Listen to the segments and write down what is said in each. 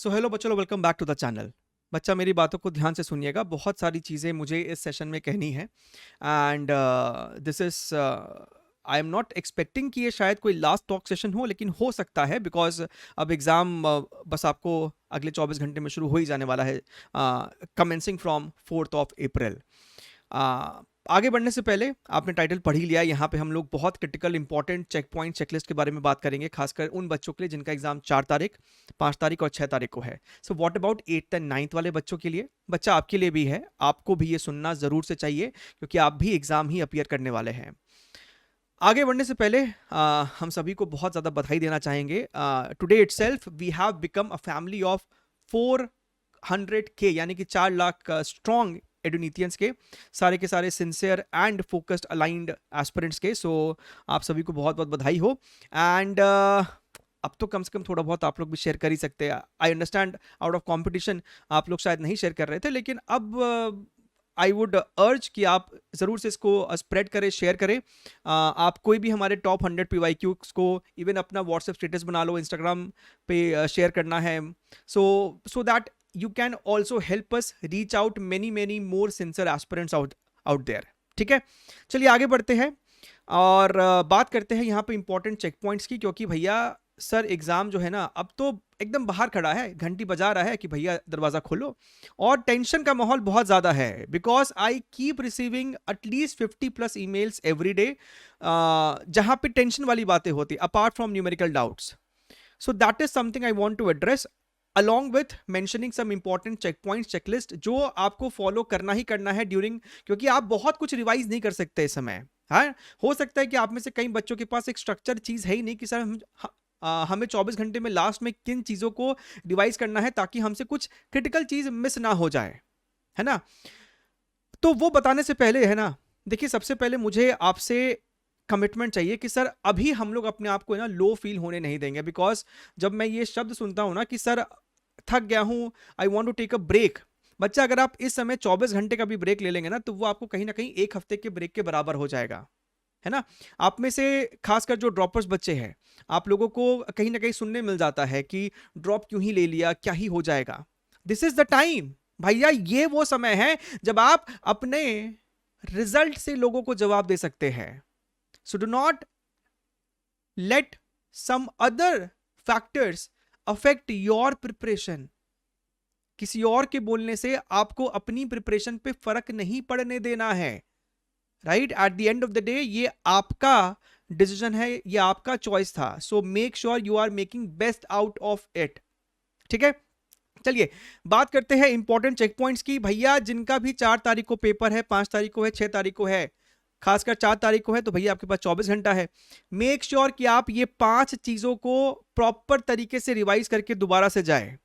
सो hello बच्चों, welcome back to the channel. बच्चा मेरी बातों को ध्यान से सुनिएगा, बहुत सारी चीज़ें मुझे इस सेशन में कहनी है and this is I am not expecting कि ये शायद कोई लास्ट टॉक सेशन हो, लेकिन हो सकता है बिकॉज अब एग्ज़ाम बस आपको अगले 24 घंटे में शुरू हो ही जाने वाला है, कमेंसिंग फ्रॉम 4 अप्रैल। आगे बढ़ने से पहले आपने टाइटल पढ़ ही लिया। यहाँ पे हम लोग बहुत critical important check point checklist के बारे में बात करेंगे, खासकर उन बच्चों के लिए जिनका एग्जाम 4 तारीख, 5 तारीख और 6 तारीख को है। So what about 8th and 9th वाले बच्चों के लिए? बच्चा आपके लिए भी है, आपको भी ये सुनना जरूर से चाहिए क्योंकि आप भी एग्जाम ही अपीयर करने वाले हैं। आगे बढ़ने से पहले हम सभी को बहुत ज़्यादा बधाई देना चाहेंगे। Today itself we have become a family of 400K, यानी कि 4 लाख स्ट्रॉन्ग एडुनिथियंस के सारे sincere and focused aligned aspirants के। सो आप सभी को बहुत बहुत बधाई हो। एंड अब तो कम से कम थोड़ा बहुत आप लोग भी शेयर कर ही सकते हैं। I understand out of competition आप लोग शायद नहीं शेयर कर रहे थे, लेकिन अब आई वुड अर्ज कि आप ज़रूर से इसको स्प्रेड करें, शेयर करें। आप कोई भी हमारे टॉप 100 PYQs को इवन अपना व्हाट्सएप स्टेटस बना लो, इंस्टाग्राम पे शेयर करना है, so that you can also help us reach out many more sincere aspirants out there। ठीक है, चलिए आगे बढ़ते हैं और बात करते हैं यहाँ पे इंपॉर्टेंट चेक पॉइंट्स की, क्योंकि भैया सर एग्जाम जो है ना अब तो एकदम बाहर खड़ा है, घंटी बजा रहा है कि भैया दरवाजा खोलो, और टेंशन का माहौल बहुत ज्यादा है because I keep receiving at least 50+ emails every day, जहां पे टेंशन वाली बातें होती apart from numerical doubts. So that is something I want to address along with mentioning some important checkpoints checklist जो आपको फॉलो करना ही करना है ड्यूरिंग, क्योंकि आप बहुत कुछ रिवाइज नहीं कर सकते इस समय। हाँ, हो सकता है कि आप में से कई बच्चों के पास एक स्ट्रक्चर चीज है ही नहीं कि सर हमें 24 घंटे में लास्ट में किन चीजों को रिवाइज करना है ताकि हमसे कुछ क्रिटिकल चीज मिस ना हो जाए, है ना। तो वो बताने से पहले है ना, देखिए सबसे पहले मुझे आपसे कमिटमेंट चाहिए कि सर अभी हम लोग अपने आप को ना लो फील होने नहीं देंगे। बिकॉज जब मैं ये शब्द सुनता हूं ना कि सर थक गया हूं, I want to take a break, बच्चा अगर आप इस समय 24 घंटे का भी ब्रेक ले लेंगे ना तो वो आपको कहीं ना कहीं 1 हफ्ते के ब्रेक के बराबर हो जाएगा, है ना। आप में से खासकर जो ड्रॉपर्स बच्चे हैं, आप लोगों को कहीं ना कहीं सुनने मिल जाता है कि ड्रॉप क्यों ही ले लिया, क्या ही हो जाएगा। दिस इज द टाइम भैया, ये वो समय है जब आप अपने रिजल्ट से लोगों को जवाब दे सकते हैं। So do not let some other factors affect your preparation। किसी और के बोलने से आपको अपनी प्रिपरेशन पे फर्क नहीं पड़ने देना है, right. At the end of the day ये आपका डिसीजन है, ये आपका चॉइस था। So make sure you are making best out of it. ठीक है, चलिए बात करते हैं इंपॉर्टेंट चेक पॉइंट्स की। भैया जिनका भी 4 तारीख को पेपर है, 5 तारीख को है, 6 तारीख को है, खासकर 4 तारीख को है तो भैया आपके पास 24 घंटा है। मेक श्योर कि आप ये 5 चीजों को प्रॉपर तरीके से रिवाइज करके दोबारा से जाए।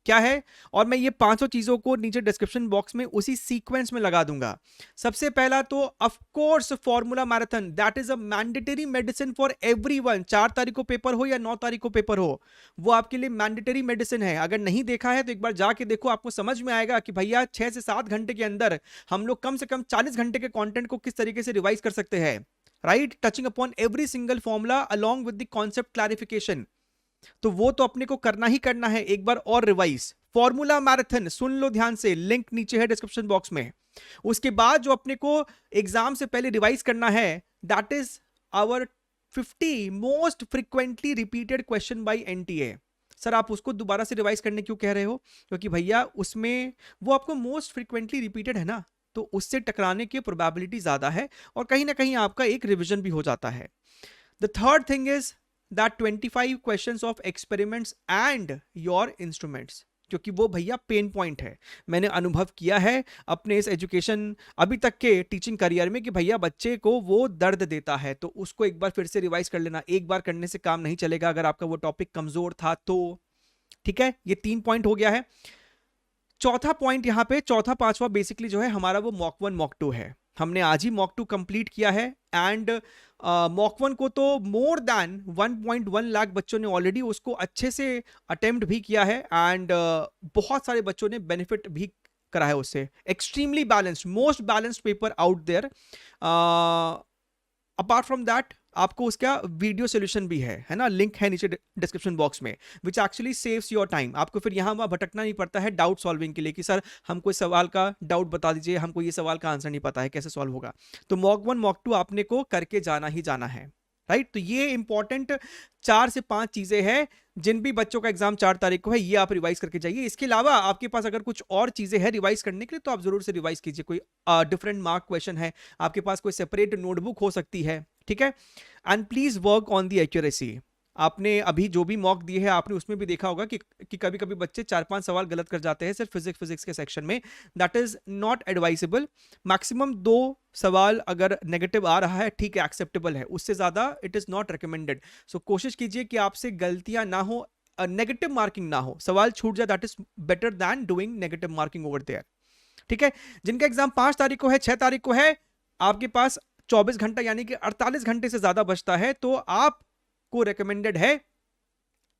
क्या है, और मैं ये 500 चीजों को नीचे डिस्क्रिप्शन बॉक्स में उसी सीक्वेंस में लगा दूंगा। सबसे पहला तो of course formula marathon, that is a mandatory medicine for everyone. 4 तारीख को पेपर हो या 9 तारीख को पेपर हो, वो आपके लिए मैंडेटरी मेडिसिन है। अगर नहीं देखा है तो एक बार जाके देखो, आपको समझ में आएगा कि भैया 6 से 7 घंटे के अंदर हम लोग कम से कम 40 घंटे के कंटेंट को किस तरीके से रिवाइज कर सकते हैं, right, touching upon every single formula along with the concept clarification. तो वो तो अपने को करना ही करना है, एक बार और रिवाइज। फॉर्मूला मैराथन सुन लो ध्यान से, लिंक नीचे है डिस्क्रिप्शन बॉक्स में। उसके बाद जो अपने को एग्जाम से पहले रिवाइज करना है, that is our 50 most frequently repeated question by NTA. Sir आप उसको दोबारा से रिवाइज करने क्यों कह रहे हो? क्योंकि भैया उसमें वो आपको मोस्ट फ्रीक्वेंटली रिपीटेड है ना, तो उससे टकराने की प्रोबेबिलिटी ज्यादा है और कहीं ना कहीं आपका एक रिविजन भी हो जाता है। The third thing is that 25 questions of experiments and your instruments, क्योंकि वो भैया पेन पॉइंट है। मैंने अनुभव किया है अपने इस एजुकेशन अभी तक के टीचिंग करियर में कि भैया बच्चे को वो दर्द देता है, तो उसको एक बार फिर से रिवाइज कर लेना। एक बार करने से काम नहीं चलेगा अगर आपका वो टॉपिक कमजोर था तो। ठीक है, ये 3 पॉइंट हो गया है। चौथा पॉइंट यहाँ पे, चौथा पांचवा बेसिकली जो है हमारा वो मॉक 1 मॉक 2 है। हमने आज ही मॉक 2 कंप्लीट किया है एंड मॉक 1 को तो मोर देन 1.1 लाख बच्चों ने ऑलरेडी उसको अच्छे से अटेम्प्ट भी किया है एंड बहुत सारे बच्चों ने बेनिफिट भी करा है उससे। Extremely balanced, most balanced paper out there. Apart from that आपको उसका वीडियो सोल्यूशन भी है ना, लिंक है नीचे डिस्क्रिप्शन बॉक्स में, which actually saves your time. आपको फिर यहाँ वहाँ भटकना नहीं पड़ता है डाउट सॉल्विंग के लिए कि सर हमको इस सवाल का डाउट बता दीजिए, हमको ये सवाल का आंसर नहीं पता है कैसे सॉल्व होगा। तो मॉक 1 मॉक 2 आपने को करके जाना ही जाना है, राइट। तो ये इंपॉर्टेंट 4 से 5 चीजें हैं जिन भी बच्चों का एग्जाम 4 तारीख को है, ये आप रिवाइज करके जाइए। इसके अलावा आपके पास अगर कुछ और चीजें हैं रिवाइज करने के लिए तो आप जरूर से रिवाइज कीजिए। कोई डिफरेंट मार्क क्वेश्चन है, आपके पास कोई सेपरेट नोटबुक हो सकती है, ठीक है। And please work on the accuracy. आपने अभी जो भी मॉक दिए हैं आपने उसमें भी देखा होगा कि कभी कभी बच्चे 4-5 सवाल गलत कर जाते हैं सिर्फ फिजिक्स के सेक्शन में। That is not advisable. Maximum 2 सवाल अगर नेगेटिव आ रहा है ठीक है, एक्सेप्टेबल है, उससे ज्यादा इट इज नॉट रिकमेंडेड। सो कोशिश कीजिए कि आपसे गलतियां ना हो, नेगेटिव मार्किंग ना हो, सवाल छूट जाए, that is better than doing negative marking over there, ठीक है। जिनका एग्जाम 5 तारीख को है, 6 तारीख को है, आपके पास 24 घंटा यानी कि 48 घंटे से ज्यादा बचता है, तो आपको रिकमेंडेड है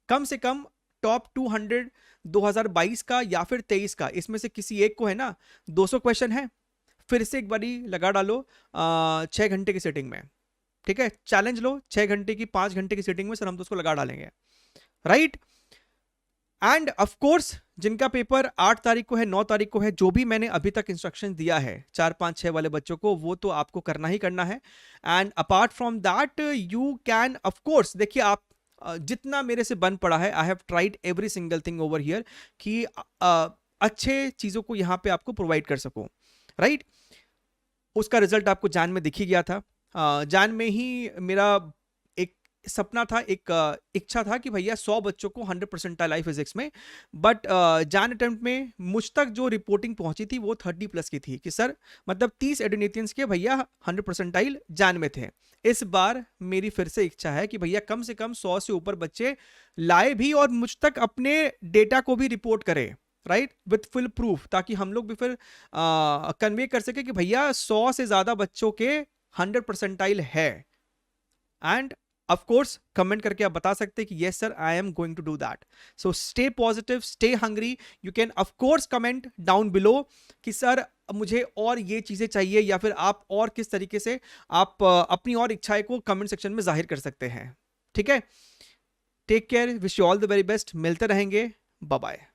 कम से कम टॉप 200 2022 का या फिर 23 का, इसमें से किसी एक को है ना 200 क्वेश्चन है, फिर से एक बारी लगा डालो 6 घंटे की सेटिंग में, ठीक है। चैलेंज लो 6 घंटे की 5 घंटे की सेटिंग में, सर हम तो उसको लगा डालेंगे, राइट। एंड ऑफ कोर्स जिनका पेपर 8 तारीख को है, 9 तारीख को है, जो भी मैंने अभी तक इंस्ट्रक्शन दिया है 4 5 6 वाले बच्चों को, वो तो आपको करना ही करना है। And apart from that you can of course, देखिए आप जितना मेरे से बन पड़ा है, I have tried every single thing over here कि अच्छे चीजों को यहाँ पे आपको प्रोवाइड कर सकूं, राइट। उसका रिजल्ट आपको जान में दिख ही गया था। जान में ही मेरा एक सपना था, एक इच्छा था कि भैया 100 बच्चों को 100 परसेंटाइल आई फिजिक्स में, बट जान अटेम्प्ट में मुझ तक जो रिपोर्टिंग पहुंची थी वो 30 प्लस की थी कि सर मतलब 30 एडोनेथियंस के भैया 100 परसेंटाइल जान में थे। इस बार मेरी फिर से इच्छा है कि भैया कम से कम 100 से ऊपर बच्चे लाए भी और मुझ तक अपने डेटा को भी रिपोर्ट करें, राइट, विथ फुल प्रूफ, ताकि हम लोग भी फिर कन्वे कर सके कि भैया 100 से ज्यादा बच्चों के 100 परसेंटाइल है। एंड ऑफ कोर्स कमेंट करके आप बता सकते हैं कि yes sir I am going to do that. So stay positive, stay hungry. You can of course comment down below कि सर मुझे और ये चीजें चाहिए, या फिर आप और किस तरीके से आप अपनी और इच्छाएं को कमेंट सेक्शन में जाहिर कर सकते हैं, ठीक है। Take care, wish you all the very best, मिलते रहेंगे, बाय बाय।